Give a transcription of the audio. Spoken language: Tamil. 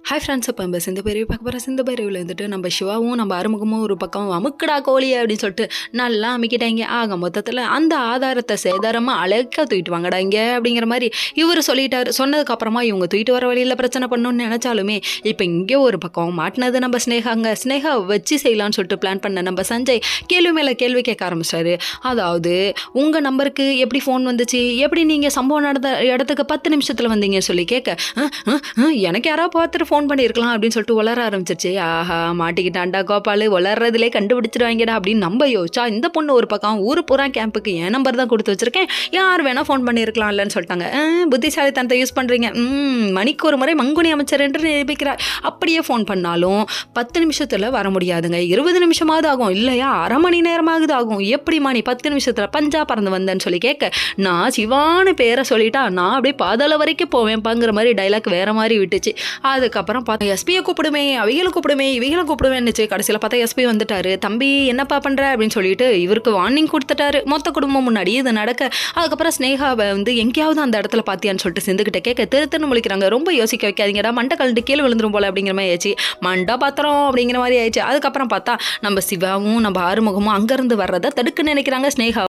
ஹாய் ஃப்ரெண்ட்ஸ், இப்போ நம்ம சிந்து பைரவி பார்க்க போகிற சிந்து பைரவியில் வந்துட்டு நம்ம சிவாவும் நம்ம அறுமுகமும் ஒரு பக்கம் அமுக்குடா கோழியை அப்படின்னு சொல்லிட்டு நல்லா அமுக்கிட்டாங்க. ஆக மொத்தத்தில் அந்த ஆதாரத்தை சேதாரமாக அழைக்க தூக்கிட்டு வாங்கடா இங்கே அப்படிங்கிற மாதிரி இவர் சொல்லிட்டாரு. சொன்னதுக்கப்புறமா இவங்க தூக்கிட்டு வர வழியில் பிரச்சனை பண்ணணும்னு நினச்சாலுமே இப்போ இங்கே ஒரு பக்கம் மாட்டினது நம்ம ஸ்னேகா வச்சு செய்யலான்னு சொல்லிட்டு பிளான் பண்ண நம்ம சஞ்சய் கேள்வி மேலே கேள்வி கேட்க ஆரம்பிச்சிட்டாரு. அதாவது உங்கள் நம்பருக்கு எப்படி ஃபோன் வந்துச்சு, எப்படி நீங்கள் சம்பவம் நடந்த இடத்துக்கு 10 நிமிஷத்தில் வந்தீங்கன்னு சொல்லி கேட்க, எனக்கு யாராவது பார்த்துட்டு ஃபோன் பண்ணியிருக்கலாம் அப்படின்னு சொல்லிட்டு வளர ஆரம்பிச்சிருச்சு. ஆஹா, மாட்டிக்கிட்டான்டா கோபால், வளர்றதுலே கண்டுபிடிச்சிடுவாங்கடா அப்படின்னு நம்ம யோசிச்சா இந்த பொண்ணு ஒரு பக்கம் ஊர் பூரா கேம்புக்கு என் நம்பர் தான் கொடுத்து வச்சிருக்கேன், யார் வேணால் ஃபோன் பண்ணியிருக்கலாம் இல்லைன்னு சொல்லிட்டாங்க. புத்திசாலித்தனத்தை யூஸ் பண்ணுறீங்க, மணிக்கு ஒரு முறை மங்குனி அமைச்சர் என்று நிரூபிக்கிறார். அப்படியே ஃபோன் பண்ணாலும் 10 நிமிஷத்தில் வர முடியாதுங்க, 20 நிமிஷமாவது ஆகும், இல்லையா அரை மணி நேரமாகுது ஆகும். எப்படிமா நீ 10 நிமிஷத்தில் பஞ்சா பறந்து வந்தேன்னு சொல்லி கேட்க, நான் சிவான்னு பேரை சொல்லிட்டா நான் அப்படியே பாதாள வரைக்கும் போவேன்ப்பாங்கிற மாதிரி டைலாக் வேற மாதிரி விட்டுச்சு. அதுக்கப்புறம் பார்த்தா எஸ்பியை கூப்பிடுமே, அவைகளை கூப்பிடுமே, இவைகளை கூப்பிடுவேன்னுச்சு. கடைசியில் பார்த்தா எஸ்பி வந்துட்டாரு. தம்பி என்னப்பா பண்ணுற அப்படின்னு சொல்லிட்டு இவருக்கு வார்னிங் கொடுத்துட்டாரு. மொத்த குடும்பம் முன்னாடி இது நடக்க, அதுக்கப்புறம் ஸ்னேகாவை எங்கேயாவது அந்த இடத்துல பார்த்தியான்னு சொல்லிட்டு சிந்துக்கிட்ட கேட்க திருத்துன்னு முழிக்கிறாங்க. ரொம்ப யோசிக்க வைக்காதீங்கடா, மண்டை கழண்டு கீழே விழுந்துரும் போல அப்படிங்கிற மாதிரி ஆயிடுச்சு. மண்டா பாத்திரம் அப்படிங்கிற மாதிரி ஆயிடுச்சு. அதுக்கப்புறம் பார்த்தா நம்ம சிவாவும் நம்ம ஆறுமுகமும் அங்கேருந்து வர்றதை தடுக்க நினைக்கிறாங்க ஸ்னேகா.